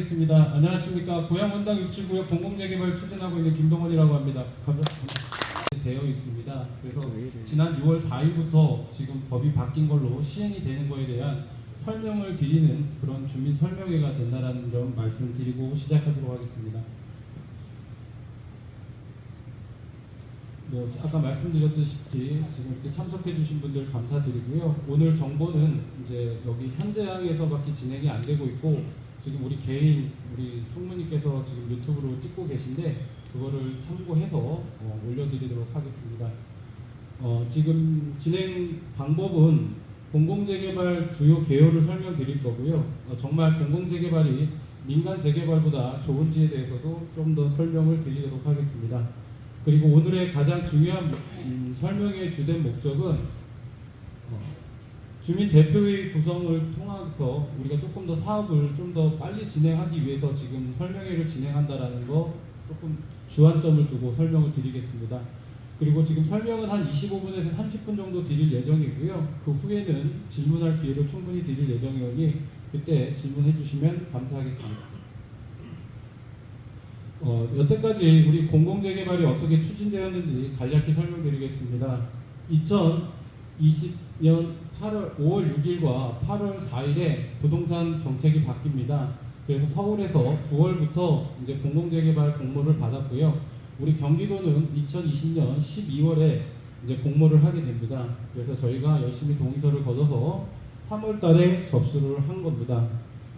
겠습니다. 안녕하십니까. 고양원당 67구역 공공재개발 추진하고 있는 김동원이라고 합니다. 감사합니다. 되어 있습니다. 그래서 지난 6월 4일부터 지금 법이 바뀐 걸로 시행이 되는 거에 대한 설명을 드리는 그런 주민 설명회가 된다는 점 말씀드리고 시작하도록 하겠습니다. 아까 말씀드렸듯이 지금 이렇게 참석해 주신 분들 감사드리고요. 오늘 정보는 이제 여기 현장에서밖에 진행이 안 되고 있고 지금 우리 총무님께서 지금 유튜브로 찍고 계신데 그거를 참고해서 올려드리도록 하겠습니다. 지금 진행 방법은 공공재개발 주요 개요를 설명드릴 거고요. 정말 공공재개발이 민간 재개발보다 좋은지에 대해서도 좀 더 설명을 드리도록 하겠습니다. 그리고 오늘의 가장 중요한 설명의 주된 목적은 주민 대표회의 구성을 통해서 우리가 조금 더 사업을 좀 더 빨리 진행하기 위해서 지금 설명회를 진행한다라는 거 조금 주안점을 두고 설명을 드리겠습니다. 그리고 지금 설명은 한 25분에서 30분 정도 드릴 예정이고요. 그 후에는 질문할 기회를 충분히 드릴 예정이오니 그때 질문해 주시면 감사하겠습니다. 여태까지 우리 공공재개발이 어떻게 추진되었는지 간략히 설명드리겠습니다. 2020년 5월 6일과 8월 4일에 부동산 정책이 바뀝니다. 그래서 서울에서 9월부터 이제 공공재개발 공모를 받았고요. 우리 경기도는 2020년 12월에 이제 공모를 하게 됩니다. 그래서 저희가 열심히 동의서를 걷어서 3월 달에 접수를 한 겁니다.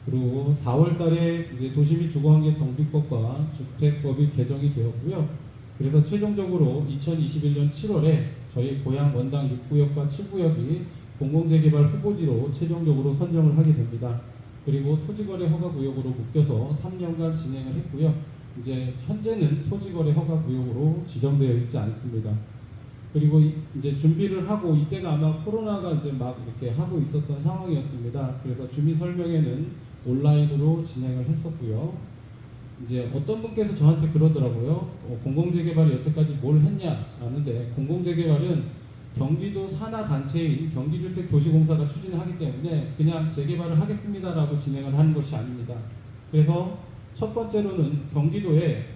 그리고 4월 달에 이제 도시및 주거환경 정비법과 주택법이 개정이 되었고요. 그래서 최종적으로 2021년 7월에 저희 고양 원당 6구역과 7구역이 공공재개발 후보지로 최종적으로 선정을 하게 됩니다. 그리고 토지거래 허가구역으로 묶여서 3년간 진행을 했고요. 이제 현재는 토지거래 허가구역으로 지정되어 있지 않습니다. 그리고 이제 준비를 하고 이때가 아마 코로나가 이제 막 이렇게 하고 있었던 상황이었습니다. 그래서 주민 설명회는 온라인으로 진행을 했었고요. 이제 어떤 분께서 저한테 그러더라고요. 공공재개발이 여태까지 뭘 했냐 하는데 공공재개발은 경기도 산하 단체인 경기주택도시공사가 추진을 하기 때문에 그냥 재개발을 하겠습니다라고 진행을 하는 것이 아닙니다. 그래서 첫 번째로는 경기도에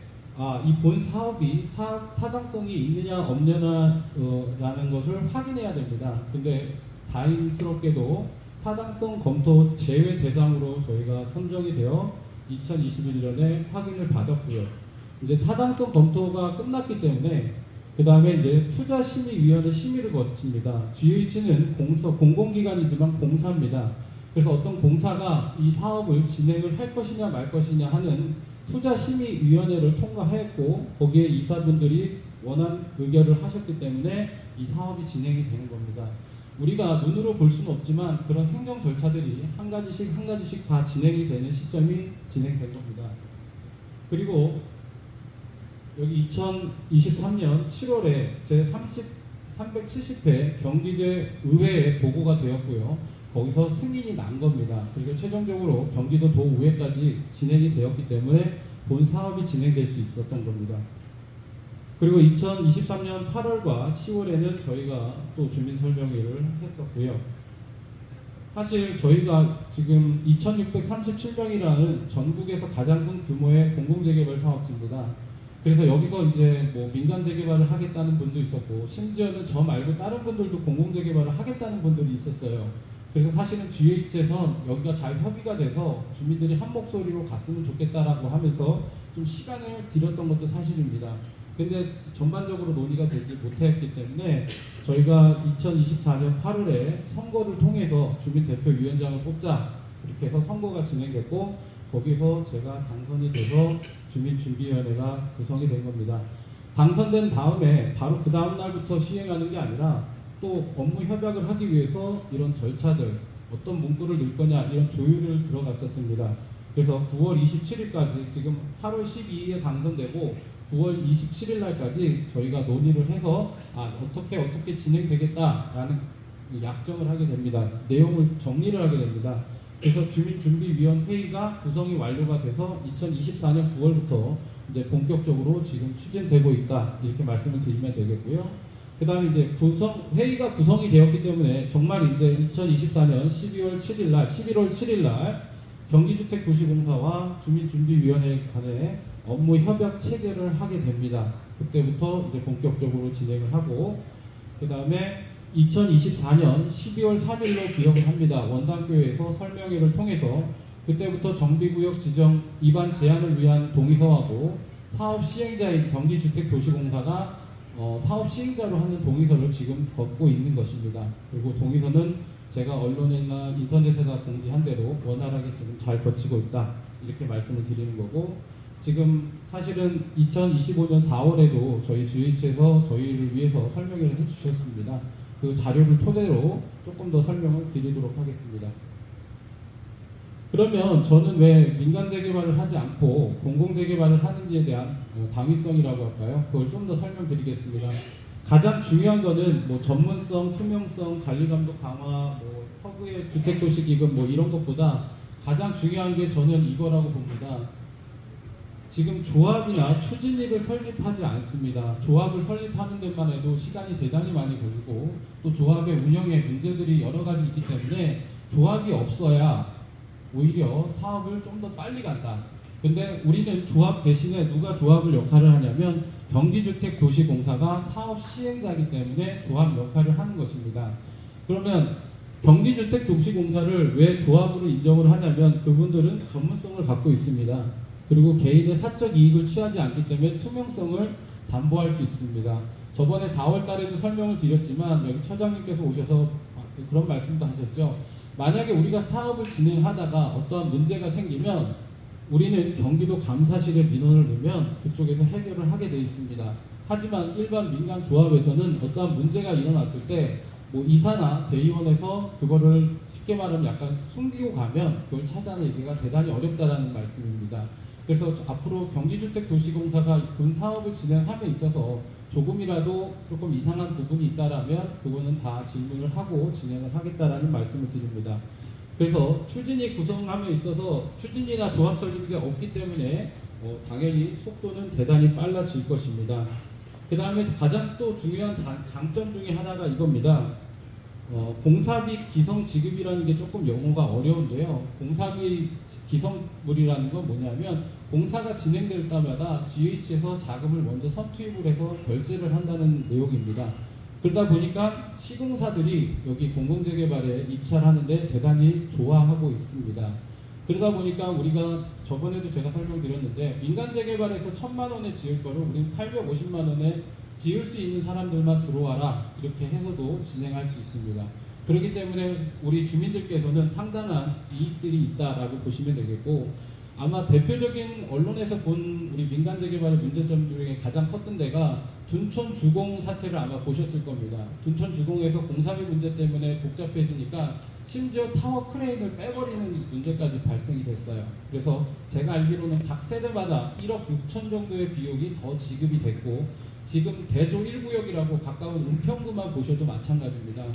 이 본 사업이 사업 타당성이 있느냐 없느냐라는 것을 확인해야 됩니다. 근데 다행스럽게도 타당성 검토 제외 대상으로 저희가 선정이 되어 2021년에 확인을 받았고요. 이제 타당성 검토가 끝났기 때문에 그 다음에 이제 투자심의위원회 심의를 거칩니다. GH는 공공기관이지만 공사입니다. 그래서 어떤 공사가 이 사업을 진행을 할 것이냐 말 것이냐 하는 투자심의위원회를 통과했고 거기에 이사분들이 원한 의결을 하셨기 때문에 이 사업이 진행이 되는 겁니다. 우리가 눈으로 볼 수는 없지만 그런 행정 절차들이 한 가지씩 다 진행이 되는 시점이 진행된 겁니다. 그리고 여기 2023년 7월에 제370회 경기도 의회에 보고가 되었고요. 거기서 승인이 난 겁니다. 그리고 최종적으로 경기도 도의회까지 진행이 되었기 때문에 본 사업이 진행될 수 있었던 겁니다. 그리고 2023년 8월과 10월에는 저희가 또 주민 설명회를 했었고요. 사실 저희가 지금 2637명이라는 전국에서 가장 큰 규모의 공공재개발 사업지입니다. 그래서 여기서 이제 민간 재개발을 하겠다는 분도 있었고 심지어는 저 말고 다른 분들도 공공재개발을 하겠다는 분들이 있었어요. 그래서 사실은 GH에선 여기가 잘 협의가 돼서 주민들이 한 목소리로 갔으면 좋겠다라고 하면서 좀 시간을 들였던 것도 사실입니다. 근데 전반적으로 논의가 되지 못했기 때문에 저희가 2024년 8월에 선거를 통해서 주민대표위원장을 뽑자 이렇게 해서 선거가 진행됐고 거기서 제가 당선이 돼서 주민준비위원회가 구성이 된 겁니다. 당선된 다음에 바로 그 다음 날부터 시행하는 게 아니라 또 업무 협약을 하기 위해서 이런 절차들 어떤 문구를 넣을 거냐 이런 조율을 들어갔었습니다. 그래서 9월 27일까지 지금 8월 12일에 당선되고 9월 27일 날까지 저희가 논의를 해서 어떻게 진행되겠다라는 약정을 하게 됩니다. 내용을 정리를 하게 됩니다. 그래서 주민준비위원회의가 구성이 완료가 돼서 2024년 9월부터 이제 본격적으로 지금 추진되고 있다 이렇게 말씀을 드리면 되겠고요. 그 다음에 이제 회의가 구성이 되었기 때문에 정말 이제 2024년 11월 7일 날 경기주택도시공사와 주민준비위원회 간의 업무 협약 체결을 하게 됩니다. 그때부터 이제 본격적으로 진행을 하고, 그 다음에 2024년 12월 3일로 기억을 합니다. 원당교회에서 설명회를 통해서 그때부터 정비구역 지정 위반 제한을 위한 동의서하고 사업 시행자인 경기주택도시공사가 사업 시행자로 하는 동의서를 지금 걷고 있는 것입니다. 그리고 동의서는 제가 언론이나 인터넷에다 공지한 대로 원활하게 지금 잘 거치고 있다, 이렇게 말씀을 드리는 거고, 지금 사실은 2025년 4월에도 저희 GH에서 저희를 위해서 설명회를 해주셨습니다. 그 자료를 토대로 조금 더 설명을 드리도록 하겠습니다. 그러면 저는 왜 민간 재개발을 하지 않고 공공 재개발을 하는지에 대한 당위성이라고 할까요? 그걸 좀 더 설명드리겠습니다. 가장 중요한 거는 뭐 전문성, 투명성, 관리감독 강화, 뭐 허브의 주택도시기금 뭐 이런 것보다 가장 중요한 게 저는 이거라고 봅니다. 지금 조합이나 추진위를 설립하지 않습니다. 조합을 설립하는 데만 해도 시간이 대단히 많이 걸리고 또 조합의 운영에 문제들이 여러 가지 있기 때문에 조합이 없어야 오히려 사업을 좀 더 빨리 간다. 근데 우리는 조합 대신에 누가 조합을 역할을 하냐면 경기주택도시공사가 사업 시행자이기 때문에 조합 역할을 하는 것입니다. 그러면 경기주택도시공사를 왜 조합으로 인정을 하냐면 그분들은 전문성을 갖고 있습니다. 그리고 개인의 사적 이익을 취하지 않기 때문에 투명성을 담보할 수 있습니다. 저번에 4월 달에도 설명을 드렸지만 여기 처장님께서 오셔서 그런 말씀도 하셨죠. 만약에 우리가 사업을 진행하다가 어떠한 문제가 생기면 우리는 경기도 감사실에 민원을 넣으면 그쪽에서 해결을 하게 되어 있습니다. 하지만 일반 민간 조합에서는 어떠한 문제가 일어났을 때 뭐 이사나 대의원에서 그거를 쉽게 말하면 약간 숨기고 가면 그걸 찾아내기가 대단히 어렵다라는 말씀입니다. 그래서 앞으로 경기주택도시공사가 본 사업을 진행함에 있어서 조금이라도 조금 이상한 부분이 있다라면 그거는 다 질문을 하고 진행을 하겠다라는 말씀을 드립니다. 그래서 추진위 구성함에 있어서 추진위나 조합 설립이 없기 때문에 당연히 속도는 대단히 빨라질 것입니다. 그 다음에 가장 또 중요한 장점 중에 하나가 이겁니다. 공사비 기성 지급이라는 게 조금 용어가 어려운데요. 공사비 기성물이라는 건 뭐냐면 공사가 진행될 때마다 GH에서 자금을 먼저 선투입을 해서 결제를 한다는 내용입니다. 그러다 보니까 시공사들이 여기 공공재개발에 입찰하는데 대단히 좋아하고 있습니다. 그러다 보니까 우리가 저번에도 제가 설명드렸는데 민간 재개발에서 1,000만 원에 지을 거를 우리는 850만 원에 지을 수 있는 사람들만 들어와라, 이렇게 해서도 진행할 수 있습니다. 그렇기 때문에 우리 주민들께서는 상당한 이익들이 있다라고 보시면 되겠고, 아마 대표적인 언론에서 본 우리 민간 재개발의 문제점 중에 가장 컸던 데가 둔촌 주공 사태를 아마 보셨을 겁니다. 둔촌 주공에서 공사비 문제 때문에 복잡해지니까 심지어 타워 크레인을 빼버리는 문제까지 발생이 됐어요. 그래서 제가 알기로는 각 세대마다 1억 6천 정도의 비용이 더 지급이 됐고, 지금 대조 1구역이라고 가까운 은평구만 보셔도 마찬가지입니다.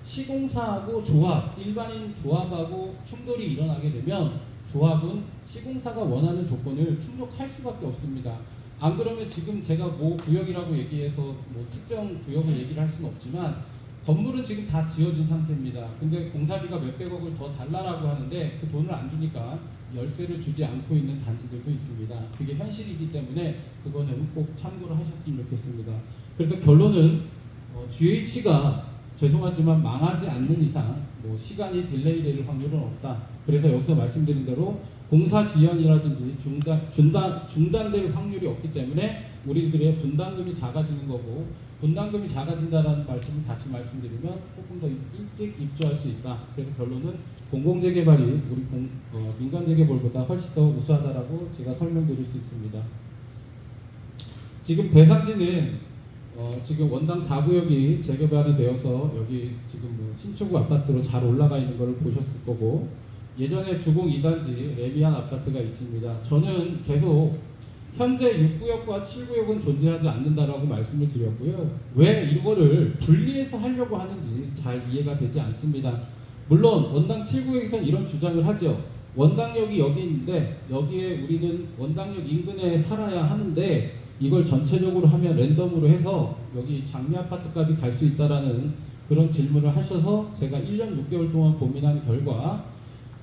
시공사하고 조합, 일반인 조합하고 충돌이 일어나게 되면 조합은 시공사가 원하는 조건을 충족할 수밖에 없습니다. 안 그러면 지금 제가 뭐 구역이라고 얘기해서 뭐 특정 구역을 얘기를 할 수는 없지만 건물은 지금 다 지어진 상태입니다. 근데 공사비가 몇백억을 더 달라라고 하는데 그 돈을 안 주니까 열쇠를 주지 않고 있는 단지들도 있습니다. 그게 현실이기 때문에 그거는 꼭 참고를 하셨으면 좋겠습니다. 그래서 결론은 GH가 죄송하지만 망하지 않는 이상 뭐 시간이 딜레이 될 확률은 없다. 그래서 여기서 말씀드린 대로 공사 지연이라든지 중단될 확률이 없기 때문에 우리들의 분담금이 작아지는 거고, 분담금이 작아진다는 말씀을 다시 말씀드리면 조금 더 일찍 입주할 수 있다. 그래서 결론은 공공재개발이 우리 민간재개발보다 훨씬 더 우수하다라고 제가 설명드릴 수 있습니다. 지금 대상지는 지금 원당 4구역이 재개발이 되어서 여기 지금 뭐 신축 아파트로 잘 올라가 있는 걸 보셨을 거고, 예전에 주공 2단지 레미안 아파트가 있습니다. 저는 계속 현재 6구역과 7구역은 존재하지 않는다라고 말씀을 드렸고요. 왜 이거를 분리해서 하려고 하는지 잘 이해가 되지 않습니다. 물론 원당 7구역에서는 이런 주장을 하죠. 원당역이 여기 있는데 여기에 우리는 원당역 인근에 살아야 하는데 이걸 전체적으로 하면 랜덤으로 해서 여기 장미 아파트까지 갈 수 있다라는 그런 질문을 하셔서 제가 1년 6개월 동안 고민한 결과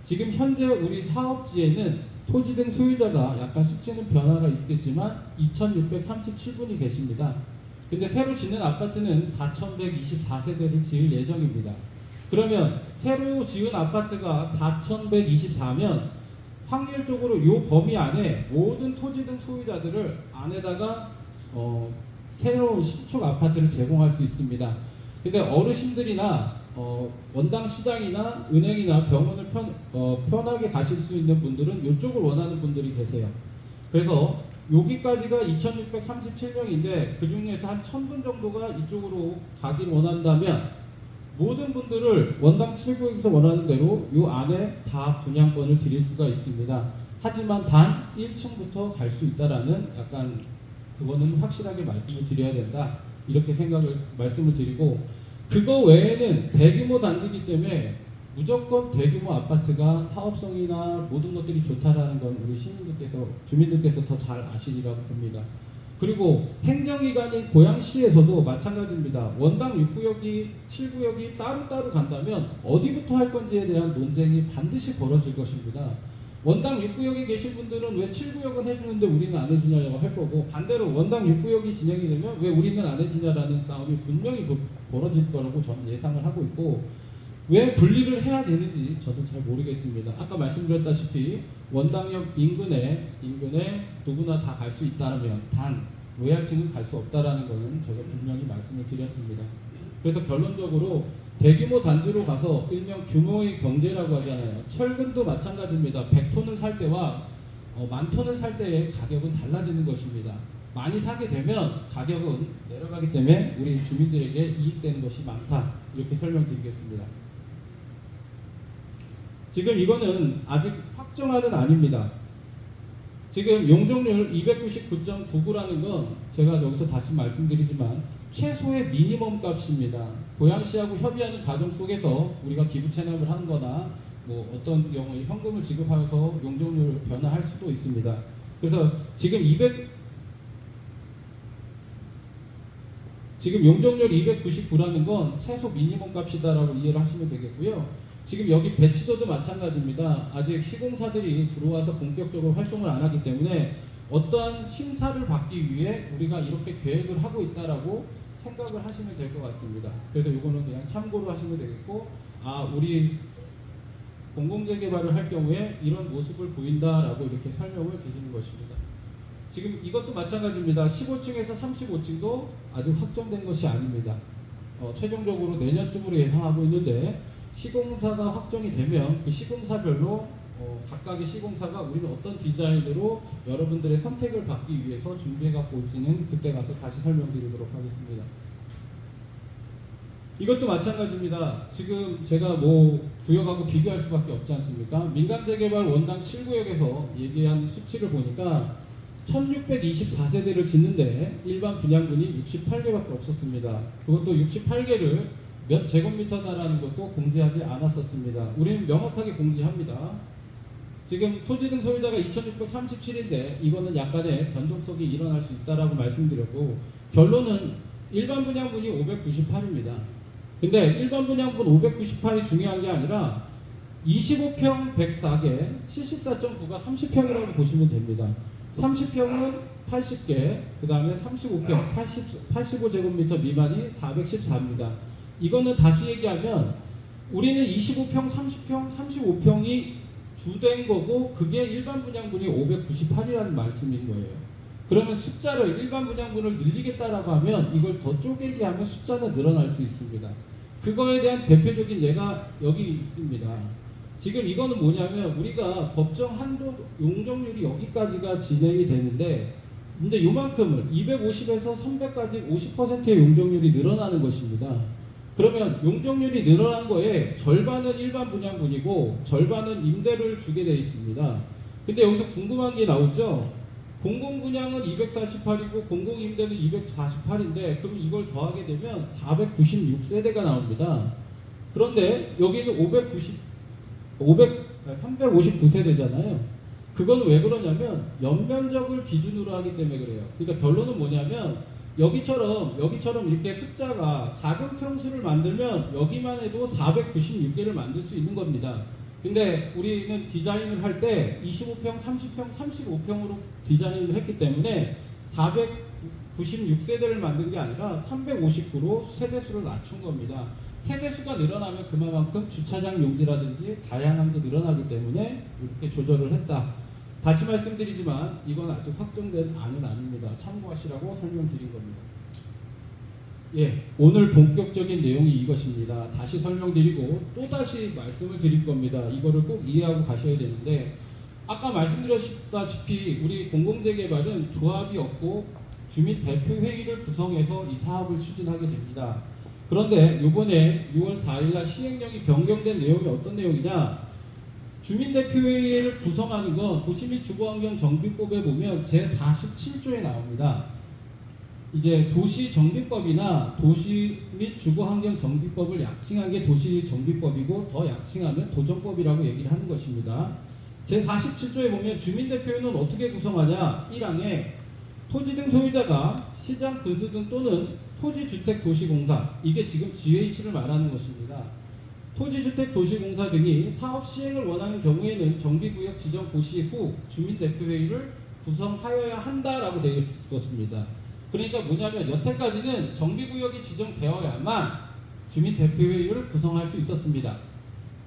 지금 현재 우리 사업지에는 토지 등 소유자가 약간 수치는 변화가 있겠지만 2,637분이 계십니다. 근데 새로 짓는 아파트는 4,124세대를 지을 예정입니다. 그러면 새로 지은 아파트가 4,124면 확률적으로 이 범위 안에 모든 토지 등 소유자들을 안에다가 새로운 신축 아파트를 제공할 수 있습니다. 근데 어르신들이나 원당 시장이나 은행이나 병원을 편하게 가실 수 있는 분들은 이쪽을 원하는 분들이 계세요. 그래서 여기까지가 2,637명인데 그 중에서 한 1,000분 정도가 이쪽으로 가길 원한다면 모든 분들을 원당 7구역에서 원하는 대로 이 안에 다 분양권을 드릴 수가 있습니다. 하지만 단 1층부터 갈 수 있다라는 약간 그거는 확실하게 말씀을 드려야 된다. 이렇게 말씀을 드리고 그거 외에는 대규모 단지이기 때문에 무조건 대규모 아파트가 사업성이나 모든 것들이 좋다라는 건 우리 주민들께서 더 잘 아시리라고 봅니다. 그리고 행정기관인 고양시에서도 마찬가지입니다. 원당 6구역이 7구역이 따로따로 간다면 어디부터 할 건지에 대한 논쟁이 반드시 벌어질 것입니다. 원당 6구역에 계신 분들은 왜 7구역은 해주는데 우리는 안 해주냐고 할 거고, 반대로 원당 6구역이 진행이 되면 왜 우리는 안 해주냐라는 싸움이 분명히 벌어질 거라고 저는 예상을 하고 있고, 왜 분리를 해야 되는지 저도 잘 모르겠습니다. 아까 말씀드렸다시피 원당역 인근에 누구나 다 갈 수 있다면 단 노약층은 갈 수 없다라는 것은 제가 분명히 말씀을 드렸습니다. 그래서 결론적으로 대규모 단지로 가서 일명 규모의 경제라고 하잖아요. 철근도 마찬가지입니다. 100톤을 살 때와 10,000톤을 살 때의 가격은 달라지는 것입니다. 많이 사게 되면 가격은 내려가기 때문에 우리 주민들에게 이익되는 것이 많다. 이렇게 설명드리겠습니다. 지금 이거는 아직 확정안은 아닙니다. 지금 용적률 299.99라는 건 제가 여기서 다시 말씀드리지만 최소의 미니멈 값입니다. 고양시하고 협의하는 과정 속에서 우리가 기부 체납을 하는 거나 뭐 어떤 경우에 현금을 지급하여서 용적률을 변화할 수도 있습니다. 그래서 지금 용적률 299라는 건 최소 미니멈 값이다라고 이해를 하시면 되겠고요. 지금 여기 배치도도 마찬가지입니다. 아직 시공사들이 들어와서 본격적으로 활동을 안 하기 때문에 어떠한 심사를 받기 위해 우리가 이렇게 계획을 하고 있다라고 생각을 하시면 될 것 같습니다. 그래서 이거는 그냥 참고로 하시면 되겠고, 우리 공공재개발을 할 경우에 이런 모습을 보인다라고 이렇게 설명을 드리는 것입니다. 지금 이것도 마찬가지입니다. 15층에서 35층도 아직 확정된 것이 아닙니다. 최종적으로 내년쯤으로 예상하고 있는데 시공사가 확정이 되면 그 시공사별로 각각의 시공사가 우리는 어떤 디자인으로 여러분들의 선택을 받기 위해서 준비해 갖고 올지는 그때 가서 다시 설명드리도록 하겠습니다. 이것도 마찬가지입니다. 지금 제가 구역하고 비교할 수밖에 없지 않습니까? 민간재개발 원당 7구역에서 얘기한 수치를 보니까 1624세대를 짓는데 일반 분양분이 68개밖에 없었습니다. 그것도 68개를 몇 제곱미터다라는 것도 공지하지 않았었습니다. 우리는 명확하게 공지합니다. 지금 토지 등 소유자가 2,637인데 이거는 약간의 변동성이 일어날 수 있다라고 말씀드렸고, 결론은 일반 분양분이 598입니다. 근데 일반 분양분 598이 중요한 게 아니라 25평 104개, 74.9가 30평이라고 보시면 됩니다. 30평은 80개, 그 다음에 35평, 85제곱미터 미만이 414입니다. 이거는 다시 얘기하면 우리는 25평, 30평, 35평이 주된 거고 그게 일반 분양분이 598이라는 말씀인 거예요. 그러면 숫자를 일반 분양분을 늘리겠다라고 하면 이걸 더 쪼개기 하면 숫자는 늘어날 수 있습니다. 그거에 대한 대표적인 예가 여기 있습니다. 지금 이거는 뭐냐면 우리가 법정 한도 용적률이 여기까지가 진행이 되는데 이제 요만큼을 250에서 300까지 50%의 용적률이 늘어나는 것입니다. 그러면 용적률이 늘어난 거에 절반은 일반 분양분이고 절반은 임대를 주게 되어 있습니다. 근데 여기서 궁금한 게 나오죠. 공공분양은 248이고 공공임대는 248인데 그럼 이걸 더하게 되면 496세대가 나옵니다. 그런데 여기는 359세대잖아요. 그건 왜 그러냐면 연면적을 기준으로 하기 때문에 그래요. 그러니까 결론은 뭐냐면 여기처럼 이렇게 숫자가 작은 평수를 만들면 여기만 해도 496개를 만들 수 있는 겁니다. 근데 우리는 디자인을 할 때 25평, 30평, 35평으로 디자인을 했기 때문에 496세대를 만든 게 아니라 359로 세대수를 낮춘 겁니다. 세대수가 늘어나면 그만큼 주차장 용지라든지 다양함도 늘어나기 때문에 이렇게 조절을 했다. 다시 말씀드리지만 이건 아직 확정된 안은 아닙니다. 참고하시라고 설명드린 겁니다. 예, 오늘 본격적인 내용이 이것입니다. 다시 설명드리고 또 다시 말씀을 드릴 겁니다. 이거를 꼭 이해하고 가셔야 되는데, 아까 말씀드렸다시피 우리 공공재개발은 조합이 없고 주민대표회의를 구성해서 이 사업을 추진하게 됩니다. 그런데 이번에 6월 4일날 시행령이 변경된 내용이 어떤 내용이냐? 주민대표회의를 구성하는 건 도시 및 주거환경정비법에 보면 제47조에 나옵니다. 이제 도시정비법이나 도시 및 주거환경정비법을 약칭한 게 도시정비법이고 더 약칭하면 도정법이라고 얘기를 하는 것입니다. 제47조에 보면 주민대표회는 어떻게 구성하냐? 1항에 토지 등 소유자가 시장 분수 등 또는 토지주택도시공사, 이게 지금 GH를 말하는 것입니다. 토지주택도시공사 등이 사업 시행을 원하는 경우에는 정비구역 지정 고시 후 주민대표회의를 구성하여야 한다라고 되어 있었습니다. 그러니까 뭐냐면 여태까지는 정비구역이 지정되어야만 주민대표회의를 구성할 수 있었습니다.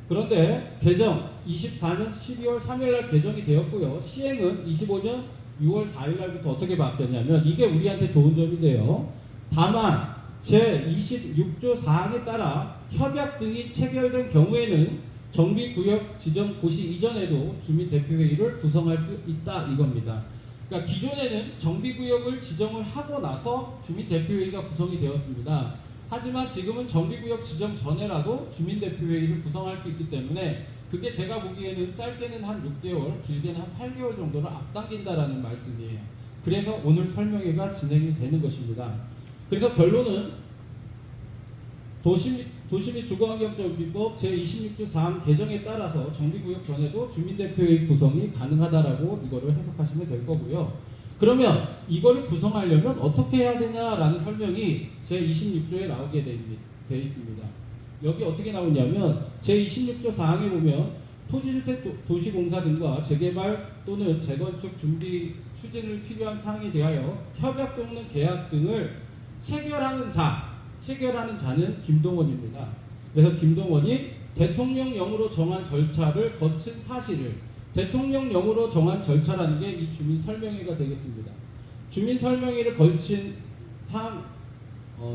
그런데 개정 24년 12월 3일날 개정이 되었고요. 시행은 25년 6월 4일날부터 어떻게 바뀌었냐면, 이게 우리한테 좋은 점인데요. 다만 제26조 사항에 따라 협약 등이 체결된 경우에는 정비구역 지정 고시 이전에도 주민대표회의를 구성할 수 있다 이겁니다. 그러니까 기존에는 정비구역을 지정을 하고 나서 주민대표회의가 구성이 되었습니다. 하지만 지금은 정비구역 지정 전에라도 주민대표회의를 구성할 수 있기 때문에 그게 제가 보기에는 짧게는 한 6개월, 길게는 한 8개월 정도를 앞당긴다라는 말씀이에요. 그래서 오늘 설명회가 진행이 되는 것입니다. 그래서 결론은 도시 및 주거환경정비법 제26조 4항 개정에 따라서 정비구역 전에도 주민대표회의 구성이 가능하다라고 이거를 해석하시면 될 거고요. 그러면 이거를 구성하려면 어떻게 해야 되냐라는 설명이 제26조에 나오게 되어 있습니다. 여기 어떻게 나오냐면 제26조 4항에 보면 토지주택 도시공사 등과 재개발 또는 재건축 준비 추진을 필요한 사항에 대하여 협약 또는 계약 등을 체결하는 자는 김동원입니다. 그래서 김동원이 대통령령으로 정한 절차를 거친 사실을, 대통령령으로 정한 절차라는 게 이 주민설명회가 되겠습니다. 주민설명회를 거친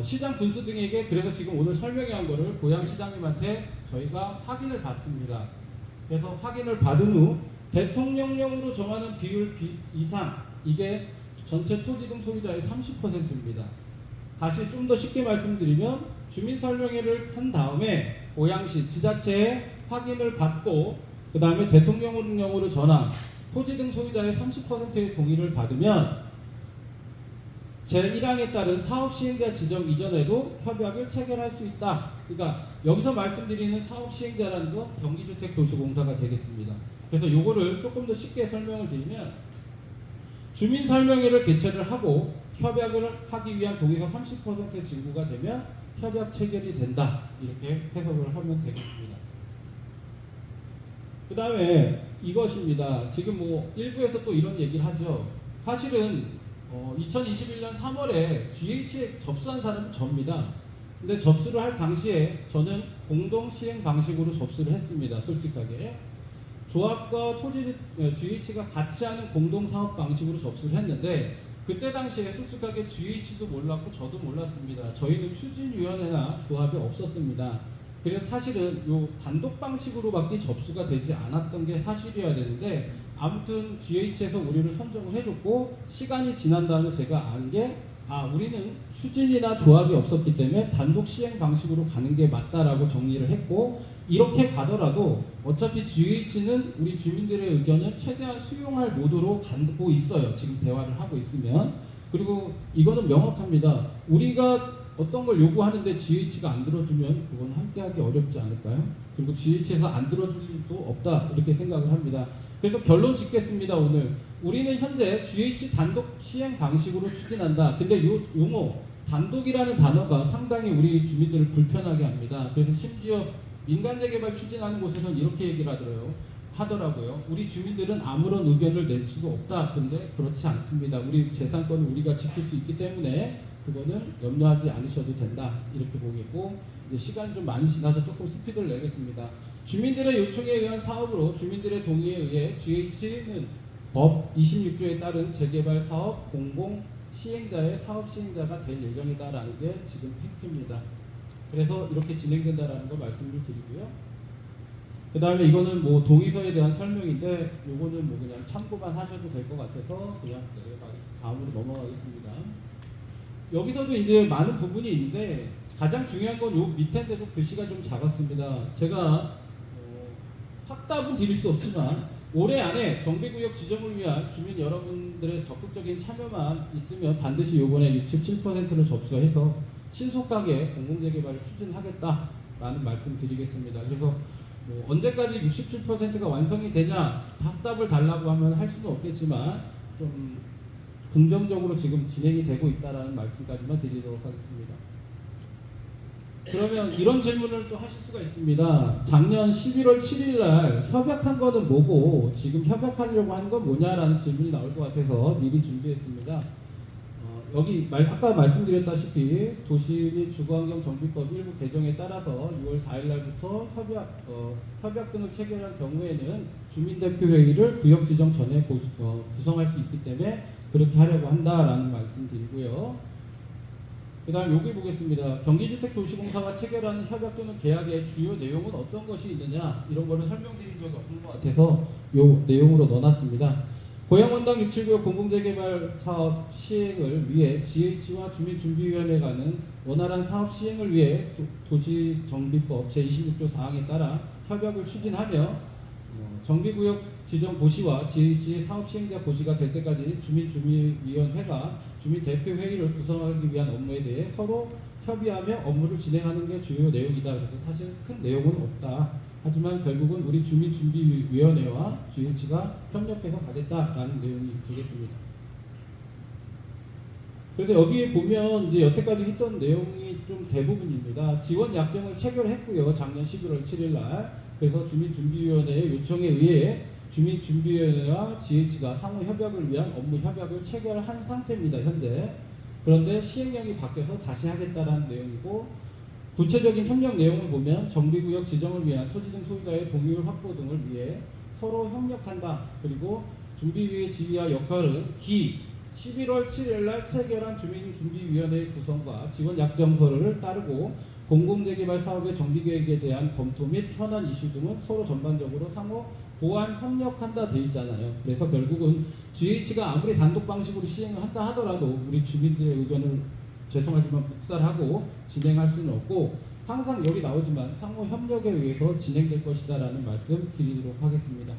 시장 군수 등에게, 그래서 지금 오늘 설명회한 거를 고양시장님한테 저희가 확인을 받습니다. 그래서 확인을 받은 후 대통령령으로 정하는 비율 이상, 이게 전체 토지 등 소유자의 30%입니다. 다시 좀 더 쉽게 말씀드리면 주민설명회를 한 다음에 고양시 지자체에 확인을 받고 그 다음에 대통령령으로 전한 토지 등 소유자의 30%의 동의를 받으면 제1항에 따른 사업 시행자 지정 이전에도 협약을 체결할 수 있다. 그러니까 여기서 말씀드리는 사업 시행자라는 건 경기주택도시공사가 되겠습니다. 그래서 요거를 조금 더 쉽게 설명을 드리면, 주민설명회를 개최를 하고 협약을 하기 위한 동의서 30% 진구가 되면 협약 체결이 된다. 이렇게 해석을 하면 되겠습니다. 그 다음에 이것입니다. 지금 뭐 일부에서 또 이런 얘기를 하죠. 사실은 2021년 3월에 GH에 접수한 사람은 접니다. 근데 접수를 할 당시에 저는 공동 시행 방식으로 접수를 했습니다. 솔직하게. 조합과 GH가 같이 하는 공동 사업 방식으로 접수를 했는데, 그때 당시에 솔직하게 GH도 몰랐고 저도 몰랐습니다. 저희는 추진위원회나 조합이 없었습니다. 그래서 사실은 요 단독 방식으로밖에 접수가 되지 않았던 게 사실이어야 되는데, 아무튼 GH에서 우리를 선정을 해줬고, 시간이 지난 다음에 제가 안 게, 우리는 추진이나 조합이 없었기 때문에 단독 시행 방식으로 가는 게 맞다라고 정리를 했고, 이렇게 가더라도 어차피 GH는 우리 주민들의 의견을 최대한 수용할 모드로 가고 있어요. 지금 대화를 하고 있으면. 그리고 이거는 명확합니다. 우리가 어떤 걸 요구하는데 GH가 안 들어주면 그건 함께하기 어렵지 않을까요? 그리고 GH에서 안 들어줄 일도 없다, 이렇게 생각을 합니다. 그래서 결론 짓겠습니다. 오늘 우리는 현재 GH 단독 시행 방식으로 추진한다. 근데 요 용어 단독이라는 단어가 상당히 우리 주민들을 불편하게 합니다. 그래서 심지어 민간 재개발 추진하는 곳에서는 이렇게 얘기를 하더라고요. 우리 주민들은 아무런 의견을 낼 수가 없다. 근데 그렇지 않습니다. 우리 재산권을 우리가 지킬 수 있기 때문에 그거는 염려하지 않으셔도 된다. 이렇게 보겠고, 이제 시간이 좀 많이 지나서 조금 스피드를 내겠습니다. 주민들의 요청에 의한 사업으로 주민들의 동의에 의해 GH는 법 26조에 따른 재개발 사업 공공 시행자의 사업 시행자가 될 예정이다라는 게 지금 팩트입니다. 그래서 이렇게 진행된다라는 걸 말씀을 드리고요. 그 다음에 이거는 뭐 동의서에 대한 설명인데 요거는 뭐 그냥 참고만 하셔도 될 것 같아서 그냥 다음으로 넘어가겠습니다. 여기서도 이제 많은 부분이 있는데 가장 중요한 건 요 밑에인데도 글씨가 좀 작았습니다. 제가 확답은 드릴 수 없지만 올해 안에 정비구역 지정을 위한 주민 여러분들의 적극적인 참여만 있으면 반드시 요번에 67%를 접수해서 신속하게 공공재개발을 추진하겠다라는 말씀 드리겠습니다. 그래서 뭐 언제까지 67%가 완성이 되냐 답답을 달라고 하면 할 수는 없겠지만 좀 긍정적으로 지금 진행이 되고 있다라는 말씀까지만 드리도록 하겠습니다. 그러면 이런 질문을 또 하실 수가 있습니다. 작년 11월 7일 날 협약한 거는 뭐고 지금 협약하려고 하는 건 뭐냐라는 질문이 나올 것 같아서 미리 준비했습니다. 여기 아까 말씀드렸다시피 도시 및 주거환경정비법 일부 개정에 따라서 6월 4일 날부터 협약 등을 체결한 경우에는 주민대표회의를 구역 지정 전에 구성할 수 있기 때문에 그렇게 하려고 한다라는 말씀드리고요. 그 다음 여기 보겠습니다. 경기주택도시공사가 체결하는 협약 또는 계약의 주요 내용은 어떤 것이 있느냐 이런 거를 설명드린 적이 없는 것 같아서 요 내용으로 넣어놨습니다. 고양원당 679역 공공재개발 사업 시행을 위해 GH와 주민준비위원회가는 원활한 사업 시행을 위해 도시정비법 제26조 사항에 따라 협약을 추진하며 정비구역 지정 고시와 GH의 사업 시행자 고시가 될 때까지 주민준비위원회가 주민대표회의를 구성하기 위한 업무에 대해 서로 협의하며 업무를 진행하는 게 주요 내용이다. 그래서 사실 큰 내용은 없다. 하지만 결국은 우리 주민준비위원회와 GH가 협력해서 가겠다라는 내용이 되겠습니다. 그래서 여기에 보면 이제 여태까지 했던 내용이 좀 대부분입니다. 지원 약정을 체결했고요. 작년 11월 7일 날. 그래서 주민준비위원회의 요청에 의해 주민준비위원회와 GH가 상호 협약을 위한 업무 협약을 체결한 상태입니다. 현재. 그런데 시행령이 바뀌어서 다시 하겠다라는 내용이고 구체적인 협력 내용을 보면 정비구역 지정을 위한 토지 등 소유자의 동의율 확보 등을 위해 서로 협력한다. 그리고 준비위의 지위와 역할은 11월 7일 날 체결한 주민준비위원회 구성과 지원 약정서를 따르고 공공재개발 사업의 정비계획에 대한 검토 및 현안 이슈 등은 서로 전반적으로 상호 보완 협력한다 돼 있잖아요. 그래서 결국은 GH가 아무리 단독 방식으로 시행을 한다 하더라도 우리 주민들의 의견을 죄송하지만 묵살하고 진행할 수는 없고 항상 여기 나오지만 상호 협력에 의해서 진행될 것이다라는 말씀 드리도록 하겠습니다.